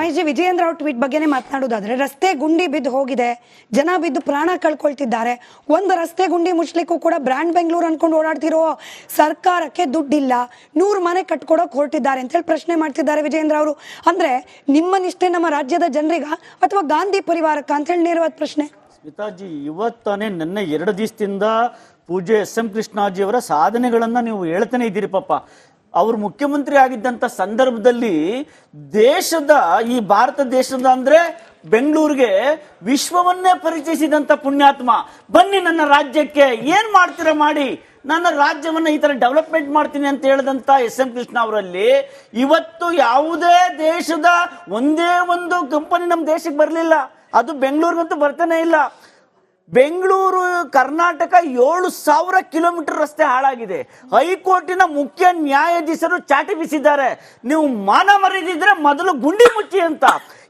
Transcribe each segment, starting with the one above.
Mahesh G, Vijayendra ಅವ್ರ tweet ಬಗ್ಗೆನೇ ಮಾತನಾಡೋದಾದ್ರೆ, ರಸ್ತೆ ಗುಂಡಿ ಬಿದ್ದು ಹೋಗಿದೆ, ಜನ ಬಿದ್ದು ಪ್ರಾಣ ಕಳ್ಕೊಳ್ತಿದ್ದಾರೆ, ಒಂದು ರಸ್ತೆ ಗುಂಡಿ ಮುಚ್ಲಿಕ್ಕೂ ಕೂಡ ಬ್ರ್ಯಾಂಡ್ ಬೆಂಗಳೂರು ಅನ್ಕೊಂಡು ಓಡಾಡ್ತಿರೋ ಸರ್ಕಾರಕ್ಕೆ ದುಡ್ಡಿಲ್ಲ, 100 ಮನೆ ಕಟ್ಕೊಡೋಕೆ ಹೊರಟಿದ್ದಾರೆ ಅಂತ ಹೇಳಿ ಪ್ರಶ್ನೆ ಮಾಡ್ತಿದ್ದಾರೆ ವಿಜಯೇಂದ್ರ ಅವರು. ಅಂದ್ರೆ ನಿಮ್ಮ ನಿಷ್ಠೆ ನಮ್ಮ ರಾಜ್ಯದ ಜನರಿಗ ಅಥವಾ ಗಾಂಧಿ ಪರಿವಾರಕ್ಕ ಅಂತ ಹೇಳಿ ನೇರವಾದ ಪ್ರಶ್ನೆ. ಸ್ಮಿತಾಜಿ, ಇವತ್ತಾನೆ ನನ್ನ 2 ದಿವಸದಿಂದ ಪೂಜ್ಯ SM ಕೃಷ್ಣಾಜಿಯವರ ಸಾಧನೆಗಳನ್ನ ನೀವು ಹೇಳ್ತಾನೆ ಇದ್ದೀರಿ. ಪಾಪ ಅವರು ಮುಖ್ಯಮಂತ್ರಿ ಆಗಿದ್ದಂಥ ಸಂದರ್ಭದಲ್ಲಿ ಈ ಭಾರತ ದೇಶದ ಅಂದ್ರೆ ಬೆಂಗಳೂರಿಗೆ ವಿಶ್ವವನ್ನೇ ಪರಿಚಯಿಸಿದಂಥ ಪುಣ್ಯಾತ್ಮ, ಬನ್ನಿ ನನ್ನ ರಾಜ್ಯಕ್ಕೆ ಏನ್ ಮಾಡ್ತೀರಾ ಮಾಡಿ, ನನ್ನ ರಾಜ್ಯವನ್ನ ಈ ತರ ಡೆವಲಪ್ಮೆಂಟ್ ಮಾಡ್ತೀನಿ ಅಂತ ಹೇಳಿದಂತ SM ಕೃಷ್ಣ ಅವರಲ್ಲಿ ಇವತ್ತು ಯಾವುದೇ ದೇಶದ ಒಂದೇ ಒಂದು ಕಂಪನಿ ನಮ್ಮ ದೇಶಕ್ಕೆ ಬರಲಿಲ್ಲ. ಅದು ಬೆಂಗಳೂರಿಗಂತೂ ಬರ್ತಾನೆ ಇಲ್ಲ. ಬೆಂಗಳೂರು ಕರ್ನಾಟಕ 7,000 ಕಿಲೋಮೀಟರ್ ರಸ್ತೆ ಹಾಳಾಗಿದೆ. ಹೈಕೋರ್ಟಿನ ಮುಖ್ಯ ನ್ಯಾಯಾಧೀಶರು ಚಾಟಿ ಬೀಸಿದ್ದಾರೆ, ನೀವು ಮಾನ ಮರೆದಿದ್ರೆ ಮೊದಲು ಗುಂಡಿ ಮುಚ್ಚಿ ಅಂತ.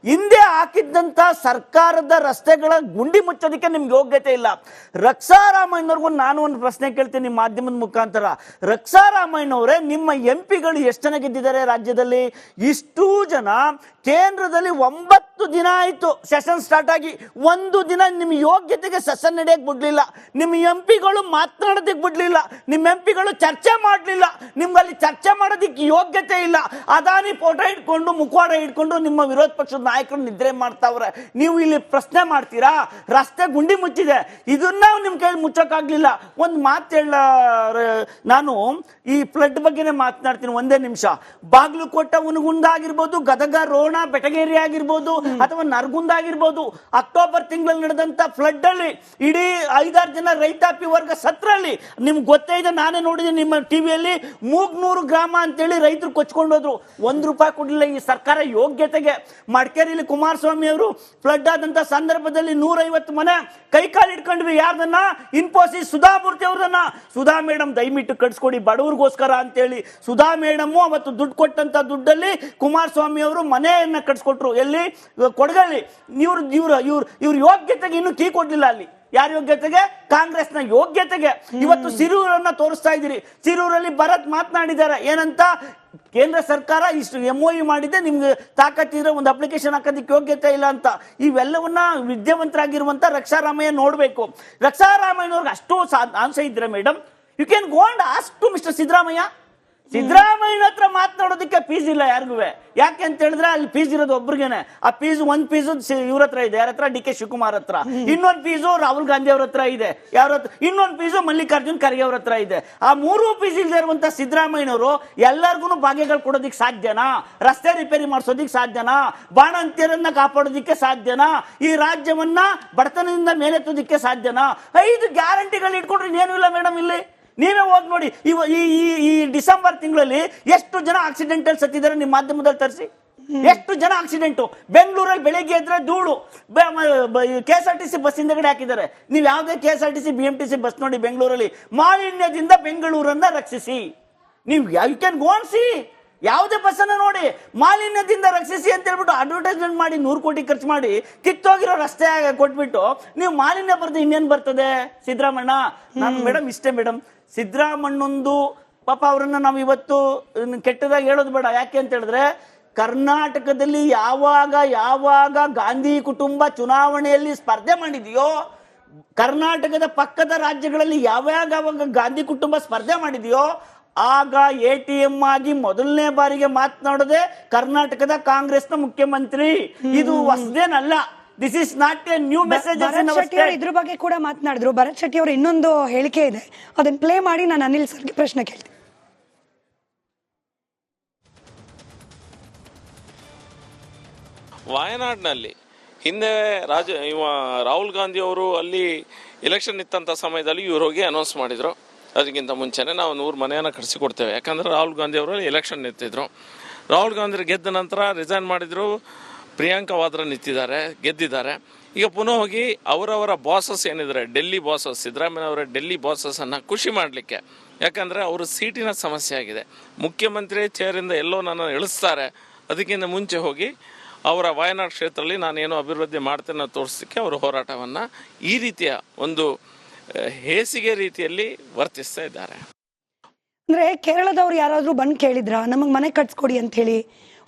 ಹಿಂದೆ ಹಾಕಿದ್ದಂತ ಸರ್ಕಾರದ ರಸ್ತೆಗಳ ಗುಂಡಿ ಮುಚ್ಚೋದಕ್ಕೆ ನಿಮ್ಗೆ ಯೋಗ್ಯತೆ ಇಲ್ಲ. ರಕ್ಷಾರಾಮಯ್ಯನವ್ರಿಗೂ ನಾನು ಒಂದು ಪ್ರಶ್ನೆ ಕೇಳ್ತೀನಿ ಮಾಧ್ಯಮದ ಮುಖಾಂತರ. ರಕ್ಷಾರಾಮಯ್ಯನವರೇ, ನಿಮ್ಮ MP ಎಷ್ಟು ಜನ ಗೆದ್ದಿದ್ದಾರೆ ರಾಜ್ಯದಲ್ಲಿ? ಇಷ್ಟು ಜನ ಕೇಂದ್ರದಲ್ಲಿ 9 ದಿನ ಆಯಿತು ಸೆಷನ್ ಸ್ಟಾರ್ಟ್ ಆಗಿ, 1 ದಿನ ನಿಮ್ಮ ಯೋಗ್ಯತೆಗೆ ಸೆಷನ್ ನಡೆಯಕ್ಕೆ ಬಿಡ್ಲಿಲ್ಲ. ನಿಮ್ಮ MP ಮಾತನಾಡೋದಕ್ಕೆ ಬಿಡ್ಲಿಲ್ಲ, ನಿಮ್ಮ MP ಚರ್ಚೆ ಮಾಡಲಿಲ್ಲ. ನಿಮ್ಗಲ್ಲಿ ಚರ್ಚೆ ಮಾಡೋದಕ್ಕೆ ಯೋಗ್ಯತೆ ಇಲ್ಲ. ಅದಾನಿ ಫೋಟೋ ಇಟ್ಕೊಂಡು ಮುಖವಾಡ ಇಟ್ಕೊಂಡು ನಿಮ್ಮ ವಿರೋಧ ಪಕ್ಷದ ನಾಯಕರು ನಿದ್ರೆ ಮಾಡ್ತಾವ್ರೆ. ನೀವು ಇಲ್ಲಿ ಪ್ರಶ್ನೆ ಮಾಡ್ತೀರಾ? ರಸ್ತೆ ಗುಂಡಿ ಮುಚ್ಚಿದೆ, ಇದನ್ನ ನಿಮ್ ಕೈ ಮುಚ್ಚಕ್ಕಾಗ್ಲಿಲ್ಲ. ಒಂದು ಮಾತು ನಾನು ಈ ಫ್ಲಡ್ ಬಗ್ಗೆನೇ ಮಾತನಾಡ್ತೀನಿ ಒಂದೇ ನಿಮಿಷ. ಬಾಗಲಕೋಟೆ ಉನಗುಂದ ಆಗಿರ್ಬೋದು, ಗದಗ ರೋಣ ಬೆಟಗೇರಿ ಆಗಿರ್ಬೋದು, ಅಥವಾ ನರಗುಂದ ಆಗಿರ್ಬೋದು, ಅಕ್ಟೋಬರ್ ತಿಂಗಳಲ್ಲಿ ನಡೆದಂತ ಫ್ಲಡ್ ಅಲ್ಲಿ ಇಡೀ 5-6 ಜನ ರೈತಾಪಿ ವರ್ಗ ಸತ್ರಲ್ಲಿ. ನಿಮ್ಗೆ ಗೊತ್ತೇ ಇದೆ, ನಾನೇ ನೋಡಿದ್ದೀನಿ ನಿಮ್ಮ ಟಿವಿಯಲ್ಲಿ. ಮೂಗ್ನೂರು ಗ್ರಾಮ ಅಂತೇಳಿ ರೈತರು ಕೊಚ್ಕೊಂಡೋದ್ರು, ₹1 ಕೊಡಲಿಲ್ಲ ಈ ಸರ್ಕಾರ ಯೋಗ್ಯತೆಗೆ. ಮಡಿಕೇರಿಯಲ್ಲಿ ಕುಮಾರಸ್ವಾಮಿ ಅವರು ಫ್ಲಡ್ ಆದಂತ ಸಂದರ್ಭದಲ್ಲಿ 150 ಮನೆ ಕೈಕಾಲು ಇಟ್ಕೊಂಡ್ವಿ. ಯಾರ್ದನ್ನ? ಇನ್ಫೋಸಿಸ್ ಸುಧಾಮೂರ್ತಿ ಅವ್ರನ್ನ. ಸುಧಾ ಮೇಡಮ್ ದಯವಿಟ್ಟು ಕಟ್ಸ್ಕೊಡಿ ಬಡವ್ರಿಗೋಸ್ಕರ ಅಂತೇಳಿ ಸುಧಾ ಮೇಡಮ್ ಅವತ್ತು ದುಡ್ಡು ಕೊಟ್ಟಂತ ದುಡ್ಡಲ್ಲಿ ಕುಮಾರಸ್ವಾಮಿ ಅವರು ಮನೆಯನ್ನ ಕಟ್ಸ್ಕೊಟ್ರು. ಎಲ್ಲಿ? ಕೊಡಗಲ್ಲಿ. ಇವ್ರ ಯೋಗ್ಯತೆಗೆ ಇನ್ನೂ ಕೀ ಕೊಡ್ಲಿಲ್ಲ. ಅಲ್ಲಿ ಯಾರ ಯೋಗ್ಯತೆಗೆ? ಕಾಂಗ್ರೆಸ್ನ ಯೋಗ್ಯತೆಗೆ. ಇವತ್ತು ಸಿರೂರನ್ನ ತೋರಿಸ್ತಾ ಇದ್ದೀರಿ. ಸಿರೂರಲ್ಲಿ ಭರತ್ ಮಾತನಾಡಿದ್ದಾರೆ ಏನಂತ? ಕೇಂದ್ರ ಸರ್ಕಾರ ಇಷ್ಟು MOU ಮಾಡಿದೆ, ನಿಮ್ಗೆ ತಾಕತ್ತಿದ್ರೆ ಒಂದು ಅಪ್ಲಿಕೇಶನ್ ಹಾಕೋದಕ್ಕೆ ಯೋಗ್ಯತೆ ಇಲ್ಲ ಅಂತ. ಇವೆಲ್ಲವನ್ನ ವಿದ್ಯಾವಂತರಾಗಿರುವಂತ ರಕ್ಷಾರಾಮಯ್ಯ ನೋಡ್ಬೇಕು. ರಕ್ಷಾರಾಮಯ್ಯನವ್ರಿಗೆ ಅಷ್ಟು ಆನ್ಸ ಇದ್ರೆ madam, you can go and ask to mister Siddaramaiah. ಸಿದ್ದರಾಮಯ್ಯನ ಹತ್ರ ಮಾತನಾಡೋದಕ್ಕೆ ಫೀಸ್ ಇಲ್ಲ ಯಾರಿಗೂ. ಯಾಕೆ ಅಂತ ಹೇಳಿದ್ರೆ ಅಲ್ಲಿ ಫೀಸ್ ಇರೋದು ಒಬ್ರಿಗೇನೆ. ಆ ಫೀಸ್ ಒಂದು ಫೀಸು ಇವ್ರ ಹತ್ರ ಇದೆ, ಯಾರ ಹತ್ರ? DK ಶಿವಕುಮಾರ್ ಹತ್ರ. ಇನ್ನೊಂದು ಫೀಸು ರಾಹುಲ್ ಗಾಂಧಿ ಅವ್ರ ಹತ್ರ ಇದೆ. ಯಾರ ಹತ್ರ? ಇನ್ನೊಂದು ಫೀಸು ಮಲ್ಲಿಕಾರ್ಜುನ್ ಖರ್ಗೆ ಅವ್ರ ಹತ್ರ ಇದೆ. ಆ 3 ಫೀಸ್ ಇಲ್ಲದೆ ಇರುವಂತ ಸಿದ್ದರಾಮಯ್ಯನವರು ಎಲ್ಲರಿಗೂ ಭಾಗ್ಯಗಳು ಕೊಡೋದಿಕ್ಕೆ ಸಾಧ್ಯನಾ? ರಸ್ತೆ ರಿಪೇರಿ ಮಾಡಿಸೋದಿಕ್ಕೆ ಸಾಧ್ಯನಾ? ಬಾಣಂತಿಯರನ್ನ ಕಾಪಾಡೋದಿಕ್ಕೆ ಸಾಧ್ಯನಾ? ಈ ರಾಜ್ಯವನ್ನ ಬಡತನದಿಂದ ಮೇಲೆತ್ತೋದಿಕ್ಕೆ ಸಾಧ್ಯನಾ? 5 ಗ್ಯಾರಂಟಿಗಳು ಇಟ್ಕೊಂಡ್ರೆ ಇನ್ನೇನು ಇಲ್ಲ ಮೇಡಮ್. ಇಲ್ಲಿ ನೀವೇ ಹೋಗಿ ನೋಡಿ, ಈ ಡಿಸೆಂಬರ್ ತಿಂಗಳಲ್ಲಿ ಎಷ್ಟು ಜನ ಆಕ್ಸಿಡೆಂಟಲ್ ಸತ್ತಿದ್ದಾರೆ ನಿಮ್ಮ ಮಾಧ್ಯಮದಲ್ಲಿ ತರಿಸಿ. ಎಷ್ಟು ಜನ ಆಕ್ಸಿಡೆಂಟು? ಬೆಂಗಳೂರಲ್ಲಿ ಬೆಳಿಗ್ಗೆ ಎದ್ರೆ ಧೂಳು. KSRTC ಬಸ್ ಹಿಂದಗಡೆ ಹಾಕಿದ್ದಾರೆ. ನೀವು ಯಾವುದೇ KSRTC BMTC ಬಸ್ ನೋಡಿ ಬೆಂಗಳೂರಲ್ಲಿ. ಮಾಲಿನ್ಯದಿಂದ ಬೆಂಗಳೂರನ್ನ ರಕ್ಷಿಸಿ. ನೀವು you can go and see. ಯಾವುದೇ ಬಸ್ಸನ್ನ ನೋಡಿ, ಮಾಲಿನ್ಯದಿಂದ ರಕ್ಷಿಸಿ ಅಂತ ಹೇಳ್ಬಿಟ್ಟು ಅಡ್ವರ್ಟೈಸ್ಮೆಂಟ್ ಮಾಡಿ 100 ಕೋಟಿ ಖರ್ಚು ಮಾಡಿ ಕಿತ್ತೋಗಿರೋ ರಸ್ತೆ ಕೊಟ್ಬಿಟ್ಟು ನೀವು ಮಾಲಿನ್ಯ ಬರ್ತದೆ, ಇನ್ನೇನು ಬರ್ತದೆ? ಸಿದ್ದರಾಮಣ್ಣ, ನಾನು ಮೇಡಮ್ ಇಷ್ಟೇ ಮೇಡಮ್, ಸಿದ್ದರಾಮಣ್ಣೊಂದು ಪಾಪ ಅವರನ್ನ ನಾವು ಇವತ್ತು ಕೆಟ್ಟದಾಗಿ ಹೇಳೋದು ಬೇಡ. ಯಾಕೆ ಅಂತ ಹೇಳಿದ್ರೆ, ಕರ್ನಾಟಕದಲ್ಲಿ ಯಾವಾಗ ಗಾಂಧಿ ಕುಟುಂಬ ಚುನಾವಣೆಯಲ್ಲಿ ಸ್ಪರ್ಧೆ ಮಾಡಿದೆಯೋ, ಕರ್ನಾಟಕದ ಪಕ್ಕದ ರಾಜ್ಯಗಳಲ್ಲಿ ಯಾವಾಗ ಗಾಂಧಿ ಕುಟುಂಬ ಸ್ಪರ್ಧೆ ಮಾಡಿದೆಯೋ, ಆಗ ATM ಆಗಿ ಮೊದಲನೇ ಬಾರಿಗೆ ಮಾತನಾಡೋದೆ ಕರ್ನಾಟಕದ ಕಾಂಗ್ರೆಸ್ನ ಮುಖ್ಯಮಂತ್ರಿ. ಇದು ಹೊಸದೇನಲ್ಲ. This is not a new message. ಇದ್ರ ಬಗ್ಗೆ ಕೂಡ ಮಾತನಾಡಿದ್ರು. ಭರತ್ ಶೆಟ್ಟಿ ಅವರು ಇನ್ನೊಂದು ಹೇಳಿಕೆ ಇದೆ, ಅದನ್ನ ಪ್ಲೇ ಮಾಡಿ ನಾನು ಅನಿಲ್ ಸರ್ಗೆ ಪ್ರಶ್ನೆ ಕೇಳ್ತೀನಿ. ವಾಯನಾಡ್ನಲ್ಲಿ ಹಿಂದೆ ರಾಹುಲ್ ಗಾಂಧಿ ಅವರು ಅಲ್ಲಿ ಎಲೆಕ್ಷನ್ ಇತ್ತಂಥ ಸಮಯದಲ್ಲಿ ಇವ್ರು ಹೋಗಿ ಅನೌನ್ಸ್ ಮಾಡಿದ್ರು, ಅದಕ್ಕಿಂತ ಮುಂಚೆನೇ ನಾವು 100 ಮನೆಯನ್ನು ಕಟ್ಟಿಸಿಕೊಡ್ತೇವೆ. ಯಾಕಂದರೆ ರಾಹುಲ್ ಗಾಂಧಿ ಅವರು ಎಲೆಕ್ಷನ್ ನಿಂತಿದ್ರು. ರಾಹುಲ್ ಗಾಂಧಿ ಗೆದ್ದ ನಂತರ ರಿಸೈನ್ ಮಾಡಿದ್ರು. ಪ್ರಿಯಾಂಕಾ ವಾದ್ರಾ ನಿಂತಿದ್ದಾರೆ, ಗೆದ್ದಿದ್ದಾರೆ. ಈಗ ಪುನಃ ಹೋಗಿ ಅವರವರ ಬಾಸಸ್ ಏನಿದ್ದಾರೆ, ಡೆಲ್ಲಿ ಬಾಸಸ್, ಸಿದ್ದರಾಮಯ್ಯ ಅವರ ಡೆಲ್ಲಿ ಬಾಸಸ್ಸನ್ನು ಖುಷಿ ಮಾಡಲಿಕ್ಕೆ, ಯಾಕಂದರೆ ಅವರು ಸೀಟಿನ ಸಮಸ್ಯೆ ಆಗಿದೆ. ಮುಖ್ಯಮಂತ್ರಿ ಚೇರಿಂದ ಎಲ್ಲೋ ನನ್ನನ್ನು ಇಳಿಸ್ತಾರೆ, ಅದಕ್ಕಿಂತ ಮುಂಚೆ ಹೋಗಿ ಅವರ ವಾಯನಾಡ್ ಕ್ಷೇತ್ರದಲ್ಲಿ ನಾನೇನು ಅಭಿವೃದ್ಧಿ ಮಾಡ್ತೇನೆ ತೋರಿಸಲಿಕ್ಕೆ ಅವರು ಹೋರಾಟವನ್ನು ಈ ರೀತಿಯ ಒಂದು ಹೇಸಿಗೆ ರೀತಿಯಲ್ಲಿ ವರ್ತಿಸ್ತಾ ಇದ್ದಾರೆ. ಅಂದ್ರೆ ಕೇರಳದವ್ರು ಯಾರಾದ್ರೂ ಬಂದು ಕೇಳಿದ್ರ ನಮಗೆ ಮನೆ ಕಟ್ಸ್ಕೊಡಿ ಅಂತ ಹೇಳಿ?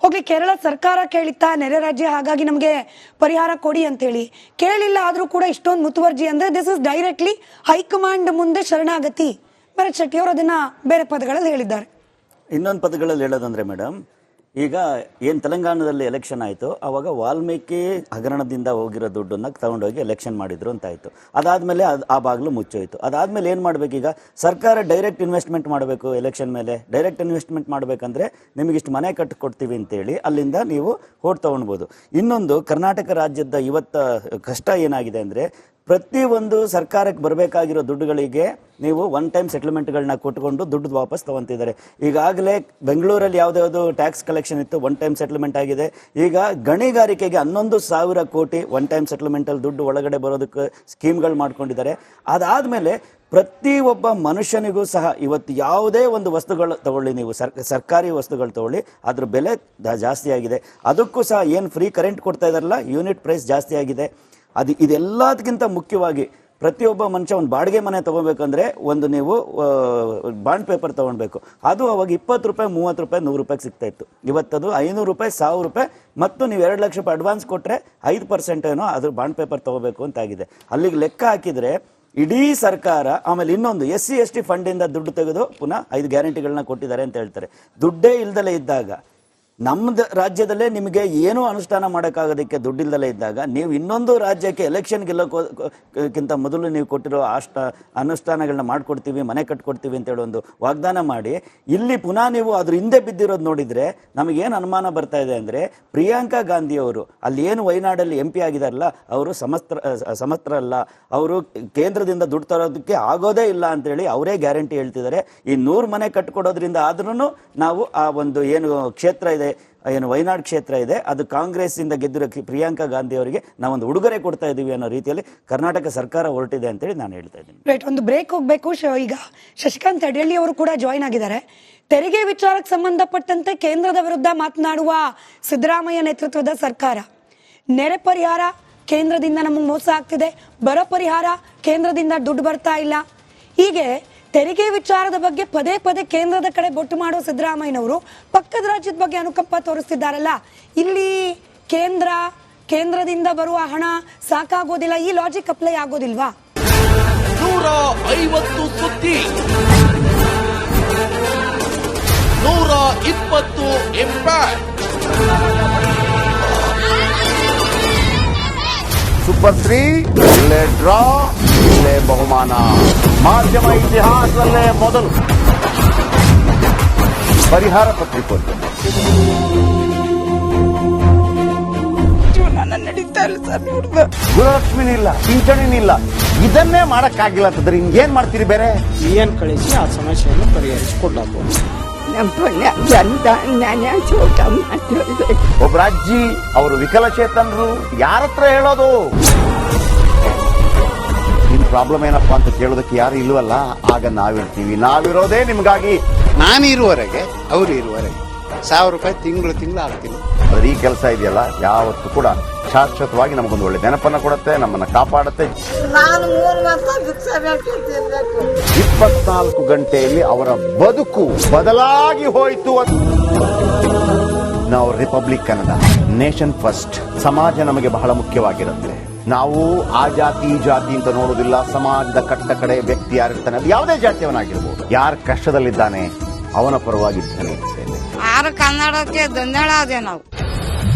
ಹೋಗ್ಲಿ ಕೇರಳ ಸರ್ಕಾರ ಕೇಳಿತ್ತಾ ನೆರೆ ರಾಜ್ಯ ಹಾಗಾಗಿ ನಮಗೆ ಪರಿಹಾರ ಕೊಡಿ ಅಂತೇಳಿ, ಕೇಳಿಲ್ಲ ಆದರೂ ಕೂಡ ಇಷ್ಟೊಂದು ಮುತುವರ್ಜಿ ಅಂದರೆ ದಿಸ್ ಇಸ್ ಡೈರೆಕ್ಟ್ಲಿ ಹೈಕಮಾಂಡ್ ಮುಂದೆ ಶರಣಾಗತಿ. ಭರತ್ ಶೆಟ್ಟಿ ಅವರು ಅದನ್ನ ಬೇರೆ ಪದಗಳಲ್ಲಿ ಹೇಳಿದ್ದಾರೆ. ಇನ್ನೊಂದು ಪದಗಳಲ್ಲಿ ಹೇಳೋದಂದ್ರೆ ಮೇಡಮ್, ಈಗ ಏನು ತೆಲಂಗಾಣದಲ್ಲಿ ಎಲೆಕ್ಷನ್ ಆಯಿತು, ಆವಾಗ ವಾಲ್ಮೀಕಿ ಹಗರಣದಿಂದ ಹೋಗಿರೋ ದುಡ್ಡನ್ನು ತಗೊಂಡೋಗಿ ಎಲೆಕ್ಷನ್ ಮಾಡಿದ್ರು ಅಂತಾಯಿತು. ಅದಾದಮೇಲೆ ಆ ಬಾಗಿಲು ಮುಚ್ಚೋಯ್ತು. ಅದಾದಮೇಲೆ ಏನು ಮಾಡಬೇಕೀಗ? ಸರ್ಕಾರ ಡೈರೆಕ್ಟ್ ಇನ್ವೆಸ್ಟ್ಮೆಂಟ್ ಮಾಡಬೇಕು. ಎಲೆಕ್ಷನ್ ಮೇಲೆ ಡೈರೆಕ್ಟ್ ಇನ್ವೆಸ್ಟ್ಮೆಂಟ್ ಮಾಡಬೇಕಂದ್ರೆ ನಿಮಗಿಷ್ಟು ಮನೆ ಕಟ್ಟಿಕೊಡ್ತೀವಿ ಅಂತೇಳಿ ಅಲ್ಲಿಂದ ನೀವು ಓಟ್ ತೊಗೊಳ್ಬೋದು. ಇನ್ನೊಂದು, ಕರ್ನಾಟಕ ರಾಜ್ಯದ ಇವತ್ತು ಕಷ್ಟ ಏನಾಗಿದೆ ಅಂದರೆ, ಪ್ರತಿಯೊಂದು ಸರ್ಕಾರಕ್ಕೆ ಬರಬೇಕಾಗಿರೋ ದುಡ್ಡುಗಳಿಗೆ ನೀವು ಒನ್ ಟೈಮ್ ಸೆಟಲ್ಮೆಂಟ್ಗಳನ್ನ ಕೊಟ್ಕೊಂಡು ದುಡ್ಡು ವಾಪಸ್ ತೊಗೊತಿದ್ದಾರೆ. ಈಗಾಗಲೇ ಬೆಂಗಳೂರಲ್ಲಿ ಯಾವುದ್ಯಾವುದು ಟ್ಯಾಕ್ಸ್ ಕಲೆಕ್ಷನ್ ಇತ್ತು, ಒನ್ ಟೈಮ್ ಸೆಟಲ್ಮೆಂಟ್ ಆಗಿದೆ. ಈಗ ಗಣಿಗಾರಿಕೆಗೆ 11,000 ಕೋಟಿ ಒನ್ ಟೈಮ್ ಸೆಟಲ್ಮೆಂಟಲ್ಲಿ ದುಡ್ಡು ಒಳಗಡೆ ಬರೋದಕ್ಕೆ ಸ್ಕೀಮ್ಗಳು ಮಾಡ್ಕೊಂಡಿದ್ದಾರೆ. ಅದಾದಮೇಲೆ ಪ್ರತಿಯೊಬ್ಬ ಮನುಷ್ಯನಿಗೂ ಸಹ ಇವತ್ತು ಯಾವುದೇ ಒಂದು ವಸ್ತುಗಳು ತಗೊಳ್ಳಿ, ನೀವು ಸರ್ಕಾರಿ ವಸ್ತುಗಳು ತಗೊಳ್ಳಿ, ಅದ್ರ ಬೆಲೆ ಜಾಸ್ತಿ ಆಗಿದೆ. ಅದಕ್ಕೂ ಸಹ ಏನು ಫ್ರೀ ಕರೆಂಟ್ ಕೊಡ್ತಾ ಇದ್ದಾರಲ್ಲ, ಯೂನಿಟ್ ಪ್ರೈಸ್ ಜಾಸ್ತಿ ಆಗಿದೆ. ಇದೆಲ್ಲದಕ್ಕಿಂತ ಮುಖ್ಯವಾಗಿ ಪ್ರತಿಯೊಬ್ಬ ಮನುಷ್ಯ ಒಂದು ಬಾಡಿಗೆ ಮನೆ ತೊಗೋಬೇಕಂದ್ರೆ ಒಂದು ನೀವು ಬಾಂಡ್ ಪೇಪರ್ ತೊಗೊಳ್ಬೇಕು. ಅದು ಅವಾಗ 20 ರೂಪಾಯಿ, 30 ರೂಪಾಯಿ, 100 ರೂಪಾಯಿಗೆ ಸಿಗ್ತಾ ಇತ್ತು. ಇವತ್ತದು 500 ರೂಪಾಯಿ, 1000 ರೂಪಾಯಿ, ಮತ್ತು ನೀವು 2 ಲಕ್ಷ ರೂಪಾಯಿ ಅಡ್ವಾನ್ಸ್ ಕೊಟ್ಟರೆ 5% ಏನೋ ಅದ್ರ ಬಾಂಡ್ ಪೇಪರ್ ತೊಗೋಬೇಕು ಅಂತಾಗಿದೆ. ಅಲ್ಲಿಗೆ ಲೆಕ್ಕ ಹಾಕಿದರೆ ಇಡೀ ಸರ್ಕಾರ, ಆಮೇಲೆ ಇನ್ನೊಂದು SC ST ಫಂಡಿಂದ ದುಡ್ಡು ತೆಗೆದು ಪುನಃ 5 ಗ್ಯಾರಂಟಿಗಳನ್ನ ಕೊಟ್ಟಿದ್ದಾರೆ ಅಂತ ಹೇಳ್ತಾರೆ. ದುಡ್ಡೇ ಇಲ್ದಲೇ ಇದ್ದಾಗ, ನಮ್ಮದು ರಾಜ್ಯದಲ್ಲೇ ನಿಮಗೆ ಏನೂ ಅನುಷ್ಠಾನ ಮಾಡೋಕ್ಕಾಗೋದಕ್ಕೆ ದುಡ್ಡಿಲ್ದಲೇ ಇದ್ದಾಗ, ನೀವು ಇನ್ನೊಂದು ರಾಜ್ಯಕ್ಕೆ ಎಲೆಕ್ಷನ್ ಗೆಲ್ಲೋಕ್ಕಿಂತ ಮೊದಲು ನೀವು ಕೊಟ್ಟಿರೋ ಅನುಷ್ಠಾನಗಳನ್ನ ಮಾಡಿಕೊಡ್ತೀವಿ, ಮನೆ ಕಟ್ಕೊಡ್ತೀವಿ ಅಂತೇಳಿ ಒಂದು ವಾಗ್ದಾನ ಮಾಡಿ, ಇಲ್ಲಿ ಪುನಃ ನೀವು ಅದ್ರ ಹಿಂದೆ ಬಿದ್ದಿರೋದು ನೋಡಿದರೆ ನಮಗೇನು ಅನುಮಾನ ಬರ್ತಾ ಇದೆ ಅಂದರೆ, ಪ್ರಿಯಾಂಕಾ ಗಾಂಧಿಯವರು ಅಲ್ಲಿ ಏನು ವಯನಾಡಲ್ಲಿ MP ಆಗಿದಾರಲ್ಲ, ಅವರು ಸಮರ್ಥರಲ್ಲ, ಅವರು ಕೇಂದ್ರದಿಂದ ದುಡ್ಡು ತರೋದಕ್ಕೆ ಆಗೋದೇ ಇಲ್ಲ ಅಂತೇಳಿ ಅವರೇ ಗ್ಯಾರಂಟಿ ಹೇಳ್ತಿದ್ದಾರೆ. ಈ 100 ಮನೆ ಕಟ್ಕೊಡೋದ್ರಿಂದ ಆದ್ರೂ ನಾವು ಆ ಒಂದು ಏನು ಕ್ಷೇತ್ರ ಇದೆ, ಏನು ವಯನಾಡ್ ಕ್ಷೇತ್ರ ಇದೆ, ಅದು ಕಾಂಗ್ರೆಸ್ ಇಂದ ಗೆದ್ದಿರೋ ಪ್ರಿಯಾಂಕಾ ಗಾಂಧಿ ಅವರಿಗೆ ನಾವೊಂದು ಉಡುಗೊರೆ ಕೊಡ್ತಾ ಇದೀವಿ ಅನ್ನೋ ರೀತಿಯಲ್ಲಿ ಕರ್ನಾಟಕ ಸರ್ಕಾರ ಹೊರಟಿದೆ ಅಂತೇಳಿ ನಾನು ಹೇಳ್ತಾ ಇದ್ದೀನಿ. ರೈಟ್, ಒಂದು ಬ್ರೇಕ್ ಹೋಗ್ಬೇಕು. ಈಗ ಶಶಿಕಾಂತ್ ಅಡಿಯಲ್ಲಿ ಅವರು ಕೂಡ ಜಾಯ್ನ್ ಆಗಿದ್ದಾರೆ. ತೆರಿಗೆ ವಿಚಾರಕ್ಕೆ ಸಂಬಂಧಪಟ್ಟಂತೆ ಕೇಂದ್ರದ ವಿರುದ್ಧ ಮಾತನಾಡುವ ಸಿದ್ದರಾಮಯ್ಯ ನೇತೃತ್ವದ ಸರ್ಕಾರ, ನೆರೆ ಪರಿಹಾರ ಕೇಂದ್ರದಿಂದ ನಮಗೆ ಮೋಸ ಆಗ್ತಿದೆ, ಬರ ಪರಿಹಾರ ಕೇಂದ್ರದಿಂದ ದುಡ್ಡು ಬರ್ತಾ ಇಲ್ಲ, ಹೀಗೆ ತೆರಿಗೆ ವಿಚಾರದ ಬಗ್ಗೆ ಪದೇ ಪದೇ ಕೇಂದ್ರದ ಕಡೆ ಬೊಟ್ಟು ಮಾಡೋ ಸಿದ್ದರಾಮಯ್ಯನವರು ಪಕ್ಕದ ರಾಜ್ಯದ ಬಗ್ಗೆ ಅನುಕಂಪ ತೋರಿಸ್ತಿದ್ದಾರಲ್ಲ, ಇಲ್ಲಿ ಕೇಂದ್ರದಿಂದ ಬರುವ ಹಣ ಸಾಕಾಗೋದಿಲ್ಲ, ಈ ಲಾಜಿಕ್ ಅಪ್ಲೈ ಆಗೋದಿಲ್ವಾ? 150 ಸುದ್ದಿ, 120 ಇಂಪ್ಯಾಕ್ಟ್. ಸೂಪರ್ 3 ಇಲ್ಲೇ ಡ್ರಾ, ಇಲ್ಲೇ ಬಹುಮಾನ. ಮಾಧ್ಯಮ ಇತಿಹಾಸದಲ್ಲೇ ಮೊದಲು ಪರಿಹಾರ ಪತ್ರಿಕೋದ್ಯಮ. ಗುರುಲಕ್ಷ್ಮಿನಿಲ್ಲ, ಪಿಂಚಣಿನಿಲ್ಲ, ಇದನ್ನೇ ಮಾಡಕ್ಕಾಗಿಲ್ಲ ಅಂತಂದ್ರೆ ಹಿಂಗೇನ್ ಮಾಡ್ತೀರಿ? ಬೇರೆ ಏನ್ ಕಳಿಸಿ ಆ ಸಮಸ್ಯೆಯನ್ನು ಪರಿಹರಿಸಿಕೊಡ್ಲಾಗ್ಬೋದು. ಒಬ್ಬ ಅಜ್ಜಿ, ಅವರು ವಿಕಲಚೇತನರು, ಯಾರ ಹತ್ರ ಹೇಳೋದು? ನಿಮ್ ಪ್ರಾಬ್ಲಮ್ ಏನಪ್ಪಾ ಅಂತ ಕೇಳೋದಕ್ಕೆ ಯಾರು ಇಲ್ವಲ್ಲ, ಆಗ ನಾವಿರ್ತೀವಿ. ನಾವಿರೋದೇ ನಿಮ್ಗಾಗಿ. ನಾನು ಇರುವವರೆಗೆ, ಅವ್ರು ಇರುವವರೆಗೆ 1000 ರೂಪಾಯಿ ತಿಂಗಳು ಆಗ್ತೀನಿ. ಆದ್ರೆ ಈ ಕೆಲಸ ಇದೆಯಲ್ಲ, ಯಾವತ್ತೂ ಕೂಡ ಶಾಶ್ವತವಾಗಿ ನಮಗೊಂದು ಒಳ್ಳೆ ನೆನಪನ್ನ ಕೊಡುತ್ತೆ, ನಮ್ಮನ್ನ ಕಾಪಾಡುತ್ತೆ. 24 ಗಂಟೆಯಲ್ಲಿ ಅವರ ಬದುಕು ಬದಲಾಗಿ ಹೋಯಿತು. ನಾವು ರಿಪಬ್ಲಿಕ್ ಕನ್ನಡ, ನೇಷನ್ ಫಸ್ಟ್. ಸಮಾಜ ನಮಗೆ ಬಹಳ ಮುಖ್ಯವಾಗಿರುತ್ತೆ. ನಾವು ಆ ಜಾತಿ ಈ ಜಾತಿ ಅಂತ ನೋಡೋದಿಲ್ಲ. ಸಮಾಜದ ಕಟ್ಟ ಕಡೆ ವ್ಯಕ್ತಿ ಯಾರಿರ್ತಾನೆ, ಅದು ಯಾವುದೇ ಜಾತಿಯವನಾಗಿರ್ಬೋದು, ಯಾರ ಕಷ್ಟದಲ್ಲಿದ್ದಾನೆ ಅವನ ಪರವಾಗಿದ್ದಾನೆ. ಕನ್ನಡಕ್ಕೆ ಧನ್ಯವಾದ. ನಾವು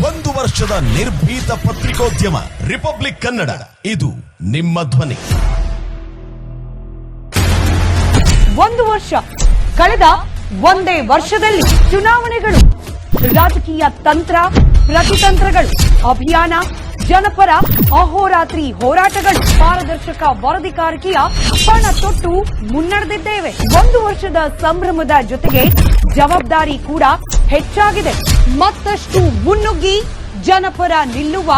1 ವರ್ಷದ ನಿರ್ಭೀತ ಪತ್ರಿಕೋದ್ಯಮ ರಿಪಬ್ಲಿಕ್ ಕನ್ನಡ, ಇದು ನಿಮ್ಮ ಧ್ವನಿ. 1 ವರ್ಷ ಕಳೆದ ಒಂದೇ ವರ್ಷದಲ್ಲಿ ಚುನಾವಣೆಗಳು, ರಾಜಕೀಯ ತಂತ್ರ ಪ್ರತಿತಂತ್ರಗಳು, ಅಭಿಯಾನ, ಜನಪರ ಅಹೋರಾತ್ರಿ ಹೋರಾಟಗಳು, ಪಾರದರ್ಶಕ ವರದಿಗಾರಿಕೆಯ ಪಣ ತೊಟ್ಟು ಮುನ್ನಡೆದಿದ್ದೇವೆ. 1 ವರ್ಷದ ಸಂಭ್ರಮದ ಜೊತೆಗೆ ಜವಾಬ್ದಾರಿ ಕೂಡ ಹೆಚ್ಚಾಗಿದೆ. ಮತ್ತಷ್ಟು ಮುನ್ನುಗ್ಗಿ ಜನಪರ ನಿಲ್ಲುವ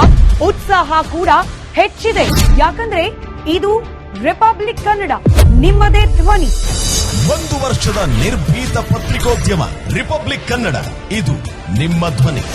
ಉತ್ಸಾಹ ಕೂಡ ಹೆಚ್ಚಿದೆ. ಯಾಕಂದ್ರೆ ಇದು ರಿಪಬ್ಲಿಕ್ ಕನ್ನಡ, ನಿಮ್ಮದೇ ಧ್ವನಿ. 1 ವರ್ಷದ ನಿರ್ಭೀತ ಪತ್ರಿಕೋದ್ಯಮ ರಿಪಬ್ಲಿಕ್ ಕನ್ನಡ, ಇದು ನಿಮ್ಮ ಧ್ವನಿ.